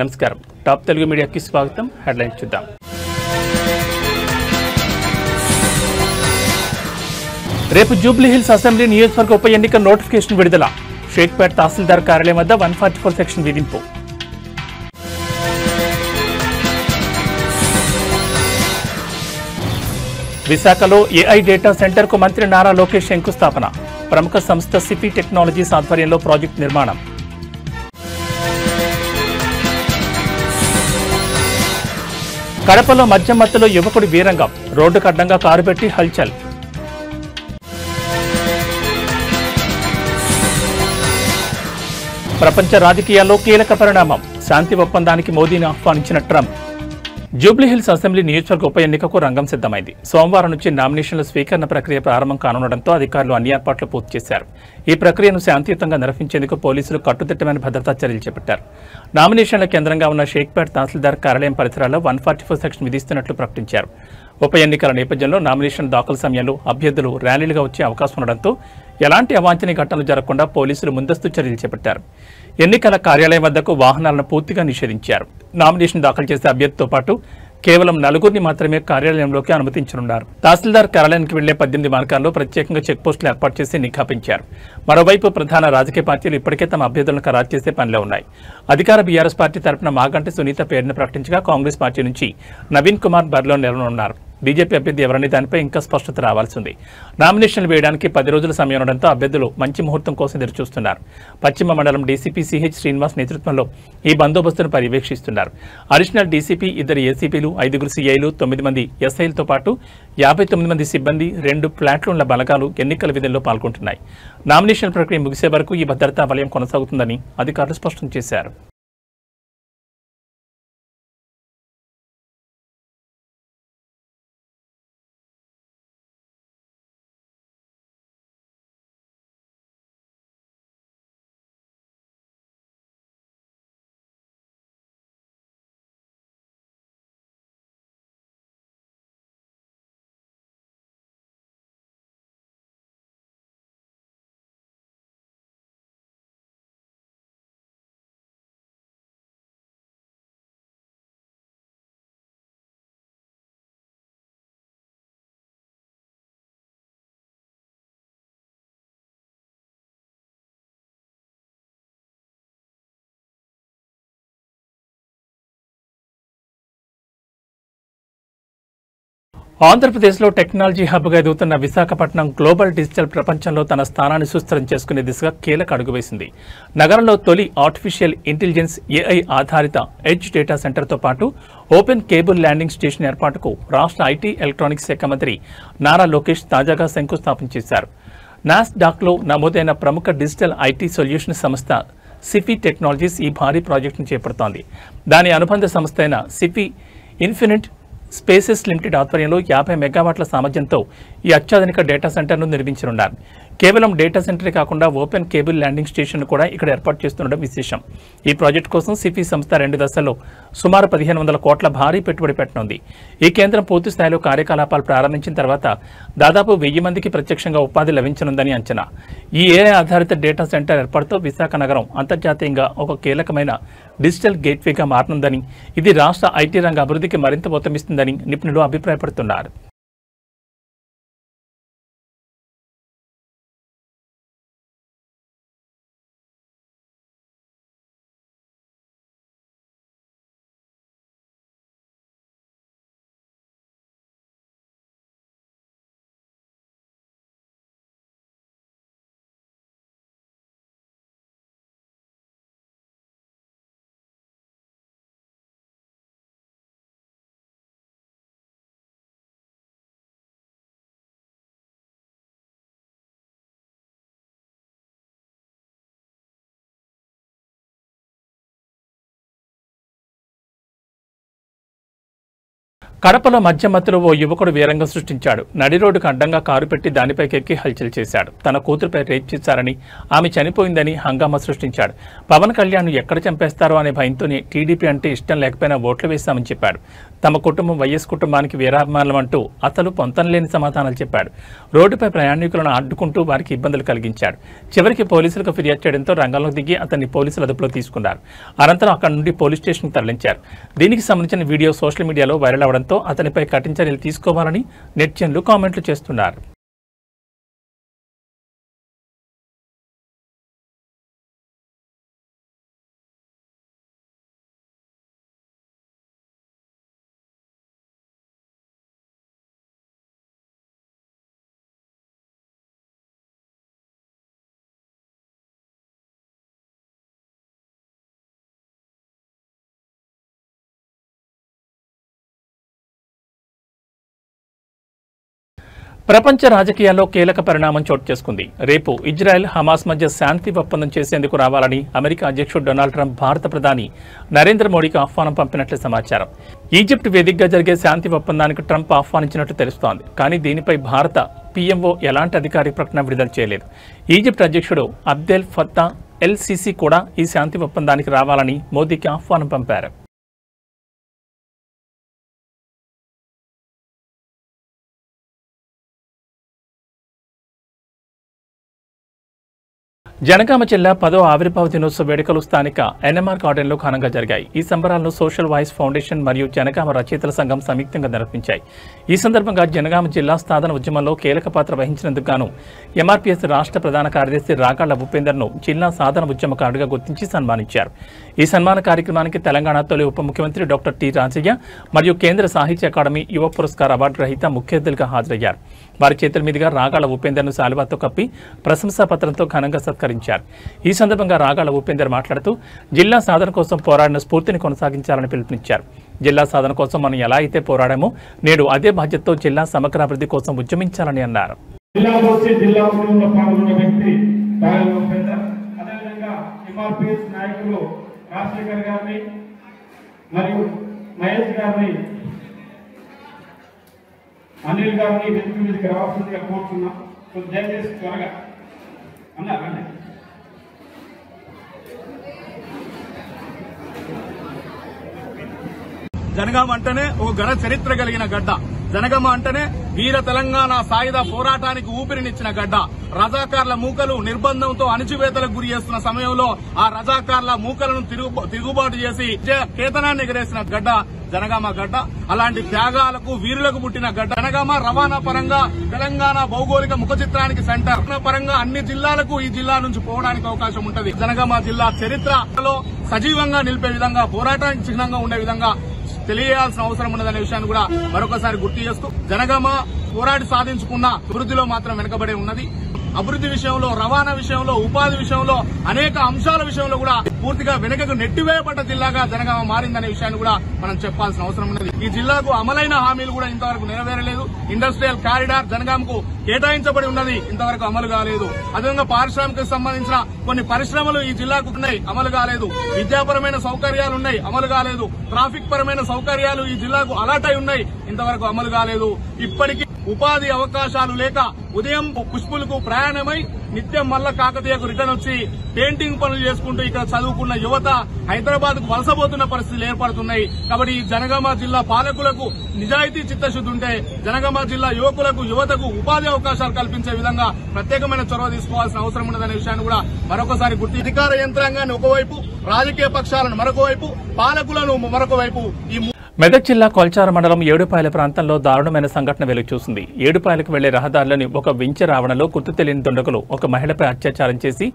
నమస్కారం. టాప్ తెలుగు మీడియాకి స్వాగతం. హెడ్లైన్స్ చూద్దాం. రేపు జూబ్లీహిల్స్ అసెంబ్లీ నియోజకవర్గ ఉప ఎన్నిక నోటిఫికేషన్ విడుదల. షేక్పేట్ తహసీల్దార్ కార్యాలయం వద్ద 144 సెక్షన్ విధింపు. విశాఖలో ఏఐ డేటా సెంటర్కు మంత్రి నారా లోకేష్ శంకుస్థాపన. ప్రముఖ సంస్థ సిపి టెక్నాలజీస్ ఆధ్వర్యంలో ప్రాజెక్టు నిర్మాణం. కడపలో మద్యం మత్తులో యువకుడి వీరంగం. రోడ్డుకు అడ్డంగా కారు పెట్టి హల్చల్. ప్రపంచ రాజకీయాల్లో కీలక పరిణామం. శాంతి ఒప్పందానికి మోదీని ఆహ్వానించిన ట్రంప్. జూబ్లీహిల్స్ అసెంబ్లీ నియోజకవర్గ ఉప ఎన్నికకు రంగం సిద్ధమైంది. సోమవారం నుంచి నామినేషన్ల స్వీకరణ ప్రక్రియ ప్రారంభం కానుండటంతో అధికారులు అన్ని ఏర్పాట్లు పూర్తి చేశారు. ఈ ప్రక్రియను శాంతియుతంగా నిర్వహించేందుకు పోలీసులు కట్టుదిట్టమైన భద్రతా చర్యలు చేపట్టారు. నామినేషన్ల కేంద్రంగా ఉన్న షేక్పేట్ తహసీల్దార్ కార్యాలయం పరిసరాల్లో 144 సెక్షన్ విధిస్తున్నట్లు ప్రకటించారు. ఉప ఎన్నికల నేపథ్యంలో నామినేషన్ దాఖలు సమయంలో అభ్యర్థులు ర్యాలీలుగా వచ్చే అవకాశం ఉండడంతో ఎలాంటి అవాంఛనీయ ఘటనలు జరగకుండా పోలీసులు ముందస్తు చర్యలు చేపట్టారు. ఎన్నికల కార్యాలయం వద్దకు వాహనాలను పూర్తిగా నిషేధించారు. నామినేషన్ దాఖలు చేసే అభ్యర్థితో పాటు కేవలం 4 మాత్రమే కార్యాలయంలోకి అనుమతించనున్నారు. తహసీల్దార్ కార్యాలయానికి వెళ్లే 18 మార్గాల్లో ప్రత్యేకంగా చెక్పోస్టులు ఏర్పాటు చేసి నిఘా పెంచారు. మరోవైపు ప్రధాన రాజకీయ పార్టీలు ఇప్పటికే తమ అభ్యర్థులను ఖరారు చేసే పనిలో ఉన్నాయి. అధికార బీఆర్ఎస్ పార్టీ తరపున మాగంటి సునీత పేరును ప్రకటించగా కాంగ్రెస్ పార్టీ నుంచి నవీన్ కుమార్ బరిలో నిలవనున్నారు. బీజేపీ అభ్యర్థి ఎవరనే దానిపై ఇంకా స్పష్టత రావాల్సి ఉంది. నామినేషన్లు వేయడానికి 10 రోజుల సమయం ఉండడంతో అభ్యర్థులు మంచి ముహూర్తం కోసం ఎదురుచూస్తున్నారు. పశ్చిమ మండలం డీసీపీ సిహెచ్ శ్రీనివాస్ నేతృత్వంలో ఈ బందోబస్తును పర్యవేక్షిస్తున్నారు. అడిషనల్ డీసీపీ, 2 ఏసీపీలు, 5 సీఐలు, 9 మంది ఎస్ఐలతో పాటు 59 మంది సిబ్బంది, 2 ప్లాటూన్ల బలగాలు ఎన్నికల విధుల్లో పాల్గొంటున్నాయి. నామినేషన్ ప్రక్రియ ముగిసే వరకు ఈ భద్రతా వలయం కొనసాగుతుందని అధికారులు స్పష్టం చేశారు. ఆంధ్రప్రదేశ్లో టెక్నాలజీ హబ్గా ఎదుగుతున్న విశాఖపట్నం గ్లోబల్ డిజిటల్ ప్రపంచంలో తన స్థానాన్ని సుస్థిరం చేసుకునే దిశగా కీలక అడుగు వేసింది. నగరంలో తొలి ఆర్టిఫిషియల్ ఇంటెలిజెన్స్ ఏఐ ఆధారిత ఎడ్జ్ డేటా సెంటర్తో పాటు ఓపెన్ కేబుల్ ల్యాండింగ్ స్టేషన్ ఏర్పాటుకు రాష్ట్ర ఐటీ ఎలక్ట్రానిక్స్ శాఖ మంత్రి నారా లోకేష్ తాజాగా శంకుస్థాపన చేశారు. నాస్డాక్లో నమోదైన ప్రముఖ డిజిటల్ ఐటీ సొల్యూషన్ సంస్థ సిపి టెక్నాలజీస్ ఈ భారీ ప్రాజెక్టును చేపడుతోంది. దాని అనుబంధ సంస్థ అయిన సిపి ఇన్ఫినిట్ స్పేసెస్ లిమిటెడ్ ఆధ్వర్యంలో 50 మెగావాట్ల సామర్థ్యంతో ఈ అత్యాధునిక డేటా సెంటర్ను నిర్మించనున్నారు. కేవలం డేటా సెంటరే కాకుండా ఓపెన్ కేబుల్ ల్యాండింగ్ స్టేషన్ కూడా ఇక్కడ ఏర్పాటు చేస్తుండడం విశేషం. ఈ ప్రాజెక్టు కోసం సిపి సంస్థ 2 దశల్లో సుమారు 1500 కోట్ల భారీ పెట్టుబడి పెట్టనుంది. ఈ కేంద్రం పూర్తి స్థాయిలో కార్యకలాపాలు ప్రారంభించిన తర్వాత దాదాపు 1000 మందికి ప్రత్యక్షంగా ఉపాధి లభించనుందని అంచనా. ఈ ఏఐ ఆధారిత డేటా సెంటర్ ఏర్పాటుతో విశాఖ నగరం అంతర్జాతీయంగా ఒక కీలకమైన డిజిటల్ గేట్వేగా మారనుందని, ఇది రాష్ట్ర ఐటీ రంగ అభివృద్ధికి మరింత ఊతమిస్తుందని నిపుణులు అభిప్రాయపడుతున్నారు. కడపలో మధ్యమత్తులో ఓ యువకుడు వీరంగం సృష్టించాడు. నడి రోడ్డుకు అడ్డంగా కారు పెట్టి దానిపైకెక్కి హల్చల్ చేశాడు. తన కూతురుపై రేప్ చేశారని, ఆమె చనిపోయిందని హంగామా సృష్టించాడు. పవన్ కళ్యాణ్ ఎక్కడ చంపేస్తారో అనే భయంతోనే టీడీపీ అంటే ఇష్టం లేకపోయినా ఓట్లు వేశామని చెప్పాడు. తమ కుటుంబం వైఎస్ కుటుంబానికి వీరాభిమానులు అంటూ అసలు పొంతనలేని సమాధానాలు చెప్పాడు. రోడ్డుపై ప్రయాణికులను అడ్డుకుంటూ వారికి ఇబ్బందులు కలిగించాడు. చివరికి పోలీసులకు ఫిర్యాదు చేయడంతో రంగంలో దిగి అతన్ని పోలీసులు అదుపులో తీసుకున్నారు. అనంతరం అక్కడి నుండి పోలీస్ స్టేషన్కు తరలించారు. దీనికి సంబంధించిన వీడియో సోషల్ మీడియాలో వైరల్ అవడంతో అతనిపై కఠిన చర్యలు తీసుకోవాలని నెటిజన్లు కామెంట్లు చేస్తున్నారు. ప్రపంచ రాజకీయాల్లో కీలక పరిణామం చోటు చేసుకుంది. రేపు ఇజ్రాయెల్ హమాస్ మధ్య శాంతి ఒప్పందం చేసేందుకు రావాలని అమెరికా అధ్యక్షుడు డొనాల్డ్ ట్రంప్ భారత ప్రధాని నరేంద్ర మోడీకి ఆహ్వానం పంపినట్లు సమాచారం. ఈజిప్ట్ వేదికగా జరిగే శాంతి ఒప్పందానికి ట్రంప్ ఆహ్వానించినట్టు తెలుస్తోంది. కానీ దీనిపై భారత పీఎంఓ ఎలాంటి అధికారిక ప్రకటన విడుదల చేయలేదు. ఈజిప్ట్ అధ్యక్షుడు అబ్దెల్ ఫత్తా ఎల్ సిసి కూడా ఈ శాంతి ఒప్పందానికి రావాలని మోదీకి ఆహ్వానం పంపారు. జనగామ జిల్లా 10వ ఆవిర్భావ దినోత్సవ వేడుకలు స్థానిక ఎన్ఎంఆర్ గార్డెన్లో ఘనంగా జరిగాయి. ఈ సంబరాలను సోషల్ వాయిస్ ఫౌండేషన్ మరియు జనగామ రచయితల సంఘం సంయుక్తంగా నిర్వహించాయి. ఈ సందర్భంగా జనగామ జిల్లా స్థాపన ఉద్యమంలో కీలక పాత్ర వహించినందుకు గాను ఎంఆర్పీఎస్ రాష్ట్ర ప్రధాన కార్యదర్శి రాగాళ్ల ఉపేందర్ను జిల్లా సాధన ఉద్యమకారుడిగా గుర్తించి సన్మానించారు. ఈ సన్మాన కార్యక్రమానికి తెలంగాణ తొలి ఉప ముఖ్యమంత్రి డాక్టర్ టి రాజయ్య మరియు కేంద్ర సాహిత్య అకాడమీ యువ పురస్కార్ అవార్డు గ్రహీత ముఖ్య అతిథులుగా హాజరయ్యారు. వారి చేతుల మీదుగా రాగాళ్ల ఉపేందర్ను శాలువాతో కప్పి ప్రశంసా పత్రంతో ఘనంగా సత్కరించారు. ఈ సందర్భంగా రాగాళ్ల ఉపేందర్ మాట్లాడుతూ జిల్లా సాధన కోసం పోరాడిన స్ఫూర్తిని కొనసాగించాలని పిలుపునిచ్చారు. జిల్లా సాధన కోసం మనం ఎలా అయితే పోరాడామో నేడు అదే బాధ్యతతో జిల్లా సమగ్రాభివృద్ధి కోసం ఉద్యమించాలని అన్నారు. అనిల్ గారిని వెనుక మీదకి రావాల్సిందిగా కోరుతున్నాం. దయచేసి త్వరగా అన్నారండి. జనగామ అంటేనే ఓ ఘన చరిత్ర కలిగిన గడ్డ. జనగామ అంటేనే వీర తెలంగాణ సాయుధ పోరాటానికి ఊపిరినిచ్చిన గడ్డ. రజాకార్ల మూకలు నిర్బంధంతో అణిచివేతలకు గురి చేస్తున్న సమయంలో ఆ రజాకార్ల మూకలను తిరుగుబాటు చేసి కేతనాన్ని ఎగరేసిన గడ్డ జనగామ గడ్డ. అలాంటి త్యాగాలకు వీరులకు పుట్టిన గడ్డ జనగామ. రవాణా పరంగా తెలంగాణ భౌగోళిక ముఖ చిత్రానికి సెంటర్. పరంగా అన్ని జిల్లాలకు ఈ జిల్లా నుంచి పోవడానికి అవకాశం ఉంటుంది. జనగామ జిల్లా చరిత్రలో సజీవంగా నిలిపే విధంగా, పోరాటానికి చిహ్నంగా ఉండే విధంగా తెలియాల్సిన అవసరం ఉన్నదనే విషయాన్ని కూడా మరొకసారి గుర్తు చేస్తూ జనగామ పోరాడి సాధించుకున్న అభివృద్ధిలో మాత్రం వెనుకబడి ఉన్నది. అభివృద్ధి విషయంలో, రవాణా విషయంలో, ఉపాధి విషయంలో, అనేక అంశాల విషయంలో కూడా పూర్తిగా వెనుకకు నెట్టివేయబడ్డ జిల్లాగా జనగామ మారిందనే విషయాన్ని కూడా మనం చెప్పాల్సిన అవసరం ఉన్నది. ఈ జిల్లాకు అమలైన హామీలు కూడా ఇంతవరకు నెరవేరలేదు. ఇండస్ట్రియల్ కారిడార్ జనగామకు కేటాయించబడి ఉన్నది, ఇంతవరకు అమలు కాలేదు. అదేవిధంగా పారిశ్రామికకు సంబంధించిన కొన్ని పరిశ్రమలు ఈ జిల్లాకు ఉన్నాయి, అమలు కాలేదు. విద్యాపరమైన సౌకర్యాలు ఉన్నాయి, అమలు కాలేదు. ట్రాఫిక్ పరమైన సౌకర్యాలు ఈ జిల్లాకు అలాట్ అయి ఉన్నాయి, ఇంతవరకు అమలు కాలేదు. ఇప్పటికీ ఉపాధి అవకాశాలు లేక ఉదయం పుష్పులకు ప్రయాణమై నిత్యం మల్ల కాకతీయకు రిటర్న్ వచ్చి పెయింటింగ్ పనులు చేసుకుంటూ ఇక్కడ చదువుకున్న యువత హైదరాబాద్ కు వలసపోతున్న పరిస్థితులు ఏర్పడుతున్నాయి. కాబట్టి ఈ జనగామ జిల్లా పాలకులకు నిజాయితీ చిత్తశుద్ధి ఉంటే జనగామ జిల్లా యువకులకు, యువతకు ఉపాధి అవకాశాలు కల్పించే విధంగా ప్రత్యేకమైన చొరవ తీసుకోవాల్సిన అవసరం ఉన్నదనే విషయాన్ని కూడా మరొకసారి గుర్తు. అధికార యంత్రాంగాన్ని ఒకవైపు, రాజకీయ పక్షాలను మరొక వైపు, పాలకులను మరొక వైపు ఈ మెదక్ జిల్లా కొల్చార మండలం ఏడుపాయల ప్రాంతంలో దారుణమైన సంఘటన వెలుగు చూసింది. ఏడుపాయలకు వెళ్లే రహదారులని ఒక వించె రావణలో గుర్తు తెలియని దుండగులు ఒక మహిళపై అత్యాచారం చేసి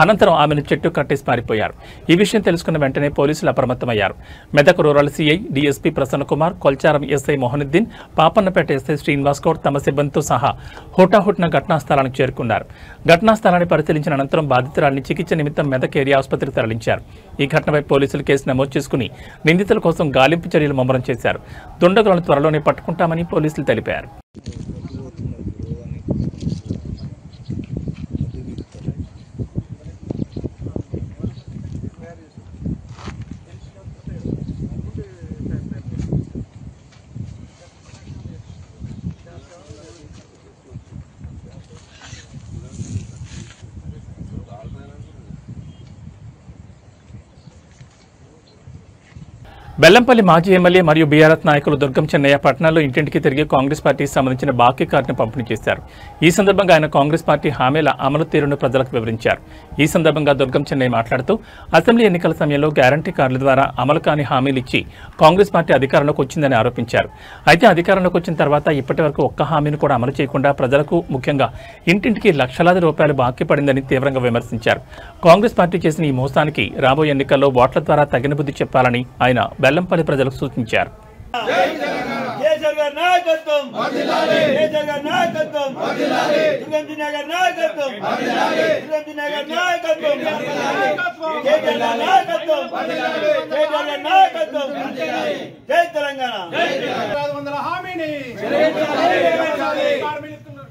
అనంతరం ఆమెను చెట్టు కట్టేసి పారిపోయారు. ఈ విషయం తెలుసుకున్న వెంటనే పోలీసులు అప్రమత్తమయ్యారు. Medak rural CI DSP Prasanna Kumar, Kolcharam SI Mohanuddin, Papannapet SI Srinivas Goud తమ సిబ్బందితో సహా హుటాహుటిన ఘటనా స్థలానికి చేరుకున్నారు. ఘటనా స్థలాన్ని పరిశీలించిన అనంతరం బాధితురాలిని చికిత్స నిమిత్తం మెదక్ ఏరియా ఆసుపత్రికి తరలించారు. ఈ ఘటనపై పోలీసులు కేసు నమోదు చేసుకుని నిందితుల కోసం గాలింపు చర్యలు ముమ్మరం చేశారు. దుండగులను త్వరలోనే పట్టుకుంటామని పోలీసులు తెలిపారు. బెల్లంపల్లి మాజీ ఎమ్మెల్యే మరియు బీఆర్ఎస్ నాయకులు దుర్గం చెన్నయ్య పట్టణంలో ఇంటింటికి తిరిగి కాంగ్రెస్ పార్టీకి సంబంధించిన బాకీ కార్డును పంపిణీ చేశారు. ఈ సందర్భంగా ఆయన కాంగ్రెస్ పార్టీ హామీల అమలు తీరును ప్రజలకు వివరించారు. ఈ సందర్భంగా దుర్గం చెన్నయ్య మాట్లాడుతూ అసెంబ్లీ ఎన్నికల సమయంలో గ్యారంటీ కార్డుల ద్వారా అమలు కాని హామీలు ఇచ్చి కాంగ్రెస్ పార్టీ అధికారంలోకి వచ్చిందని ఆరోపించారు. అయితే అధికారంలోకి వచ్చిన తర్వాత ఇప్పటి వరకు ఒక్క హామీని కూడా అమలు చేయకుండా ప్రజలకు ముఖ్యంగా ఇంటింటికి లక్షలాది రూపాయలు బాకీ పడిందని తీవ్రంగా విమర్శించారు. కాంగ్రెస్ పార్టీ చేసిన ఈ మోసానికి రాబోయే ఎన్నికల్లో ఓట్ల ద్వారా తగిన బుద్ధి చెప్పాలని ఆయన బెల్లంపల్లి ప్రజలకు సూచించారు.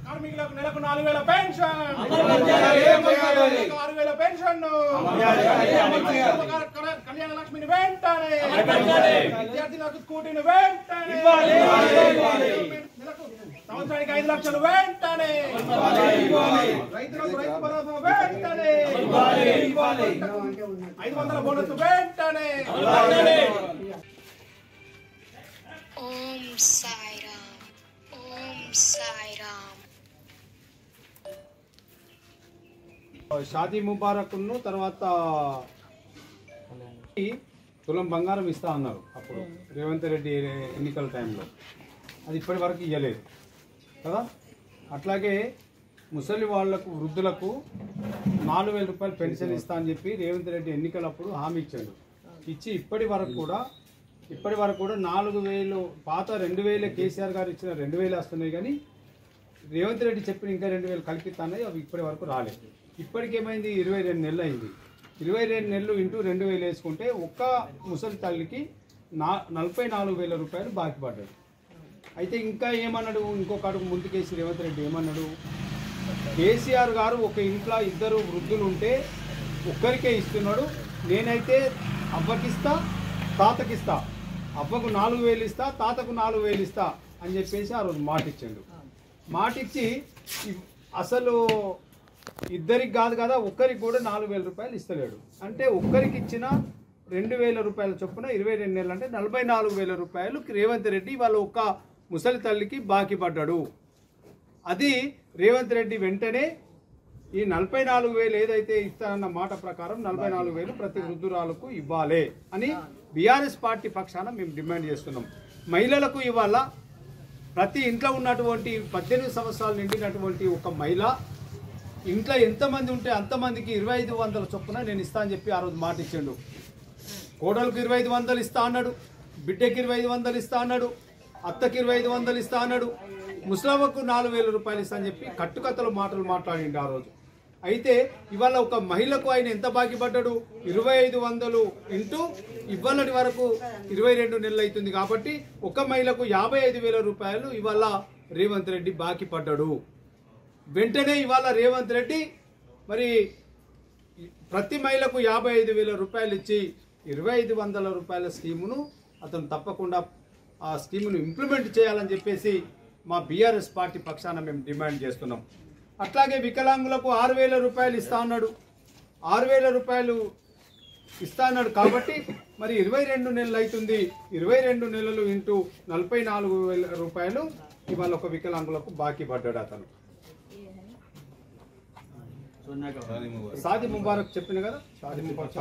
కార్మికులకు నెలకు 4,000 పెన్షన్, 6,000 పెన్షన్, కళ్యాణ లక్ష్మిని వెంటనే, విద్యార్థులకు స్కూటీని వెంటనే, సంవత్సరానికి 5 లక్షలు వెంటనే, రైతులకు రైతు భరోసా వెంటనే, 500 బోనస్ వెంటనే. ఓం సాయిరామ్, ఓం సాయిరామ్. షాదీ ముబారక్ను తర్వాత తులం బంగారం ఇస్తా అన్నారు అప్పుడు రేవంత్ రెడ్డి ఎన్నికల టైంలో. అది ఇప్పటి వరకు ఇవ్వలేదు కదా. అట్లాగే ముసలి వాళ్లకు వృద్ధులకు 4,000 రూపాయలు పెన్షన్ ఇస్తా అని చెప్పి రేవంత్ రెడ్డి ఎన్నికలప్పుడు హామీ ఇచ్చాడు. ఇచ్చి ఇప్పటి వరకు కూడా 4,000 పాత 2,000 కేసీఆర్ గారు ఇచ్చిన 2,000 వస్తున్నాయి. కానీ రేవంత్ రెడ్డి చెప్పిన ఇంకా 2,000 కల్పిస్తాయి. అవి ఇప్పటి వరకు రాలేదు. ఇప్పటికేమైంది, 22 నెలలు అయింది. 22 నెలలు ఇంటూ 2,000 వేసుకుంటే ఒక్క ముసలి తల్లికి 44,000 రూపాయలు బాకీ పడ్డాడు. అయితే ఇంకా ఏమన్నాడు, ఇంకొక అడుగు ముందుకేసి రేవంత్ రెడ్డి ఏమన్నాడు, కేసీఆర్ గారు ఒక ఇంట్లో 2 వృద్ధులు ఉంటే ఒక్కరికే ఇస్తున్నాడు, నేనైతే అవ్వకిస్తా తాతకిస్తా, అవ్వకు 4,000 ఇస్తా తాతకు 4,000 ఇస్తా అని చెప్పేసి ఆ రోజు మాటిచ్చాడు. మాటిచ్చి అసలు ఇద్దరికి కాదు కదా, ఒక్కరికి కూడా 4,000 రూపాయలు ఇస్తలేడు. అంటే ఒక్కరికి ఇచ్చిన 2,000 రూపాయల చొప్పున 22 నెలలు అంటే 44,000 రూపాయలు రేవంత్ రెడ్డి వాళ్ళ ఒక్క ముసలి తల్లికి బాకీ పడ్డాడు. అది రేవంత్ రెడ్డి వెంటనే ఈ 44,000 ఏదైతే ఇస్తానన్న మాట ప్రకారం 44,000 ప్రతి వృద్ధురాలకు ఇవ్వాలి అని బీఆర్ఎస్ పార్టీ పక్షాన మేము డిమాండ్ చేస్తున్నాం. మహిళలకు ఇవాళ ప్రతి ఇంట్లో ఉన్నటువంటి 18 సంవత్సరాలు నిండినటువంటి ఒక మహిళ ఇంట్లో ఎంతమంది ఉంటే అంతమందికి 2,500 చొప్పున నేను ఇస్తా అని చెప్పి ఆ రోజు మాట ఇచ్చాడు. కోడలకు 2,500 ఇస్తా అన్నాడు, బిడ్డకి 2,500 ఇస్తా అన్నాడు, అత్తకి 2,500 ఇస్తా అన్నాడు, ముసలమ్మకు 4,000 రూపాయలు ఇస్తా అని చెప్పి కట్టుకథలు మాటలు మాట్లాడిండు ఆ రోజు. అయితే ఇవాళ ఒక మహిళకు ఆయన ఎంత బాకీ పడ్డాడు, 2,500 ఇంటూ ఇవాళటి వరకు 22 నెలలు అవుతుంది. కాబట్టి ఒక మహిళకు 55,000 రూపాయలు ఇవాళ రేవంత్ రెడ్డి బాకీ పడ్డాడు. వెంటనే ఇవాళ రేవంత్ రెడ్డి మరి ప్రతి మహిళకు 55,000 రూపాయలు ఇచ్చి 2,500 రూపాయల స్కీమును అతను తప్పకుండా ఆ స్కీమును ఇంప్లిమెంట్ చేయాలని చెప్పేసి మా బీఆర్ఎస్ పార్టీ పక్షాన మేము డిమాండ్ చేస్తున్నాం. అట్లాగే వికలాంగులకు 6,000 రూపాయలు ఇస్తా అన్నాడు, 6,000 రూపాయలు ఇస్తా అన్నాడు. కాబట్టి మరి 22 నెలలు అవుతుంది, 22 నెలలు ఇంటూ 44,000 రూపాయలు ఇవాళ ఒక వికలాంగులకు బాకీ పడ్డాడు అతను. షాదీ ముబారక్ చెప్పిన కదా, షాదీ ముబారక్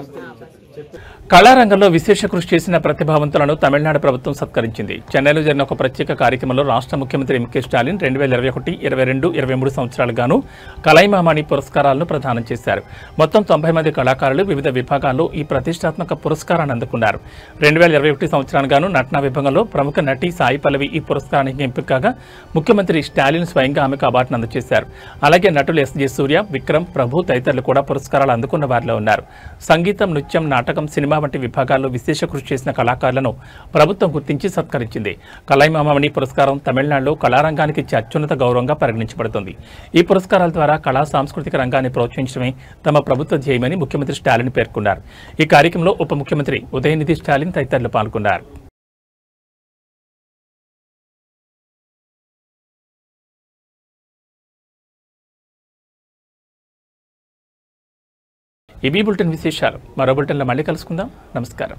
కళారంగంలో విశేష కృషి చేసిన ప్రతిభావంతులను తమిళనాడు ప్రభుత్వం సత్కరించింది. చెన్నైలో జరిగిన ఒక ప్రత్యేక కార్యక్రమంలో రాష్ట్ర ముఖ్యమంత్రి ఎంకే స్టాలిన్ 2021, 22, 23 సంవత్సరాలకు గాను కలైమామణి పురస్కారాలను ప్రదానం చేశారు. మొత్తం 90 మంది కళాకారులు వివిధ విభాగాల్లో ఈ ప్రతిష్టాత్మక పురస్కారాన్ని అందుకున్నారు. 2021 సంవత్సరానికి గాను నటన విభాగంలో ప్రముఖ నటి సాయి పల్లవి ఈ పురస్కారానికి ఎంపిక కాగా ముఖ్యమంత్రి స్టాలిన్ స్వయంగా ఆమెకు అవార్డును అందజేశారు. అలాగే నటులు ఎస్జే సూర్య, విక్రమ్, ప్రభు తదితరులు కూడా పురస్కారాలు అందుకున్న వారిలో ఉన్నారు. సంగీతం, నృత్యం, నాటకం, సినిమా వంటి విభాగాల్లో విశేష కృషి చేసిన కళాకారులను ప్రభుత్వం గుర్తించి సత్కరించింది. కలైమామణి పురస్కారం తమిళనాడులో కళారంగానికి ఇచ్చే అత్యున్నత గౌరవంగా పరిగణించబడుతుంది. ఈ పురస్కారాల ద్వారా కళా సాంస్కృతిక రంగాన్ని ప్రోత్సహించడమే తమ ప్రభుత్వ ధ్యేయమని ముఖ్యమంత్రి స్టాలిన్ పేర్కొన్నారు. ఈ కార్యక్రమంలో ఉప ముఖ్యమంత్రి ఉదయనిధి స్టాలిన్ తదితరులు పాల్గొన్నారు. ఇవి బులెటిన్ విశేషాలు. మరో బులెటిన్లో మళ్ళీ కలుసుకుందాం. నమస్కారం.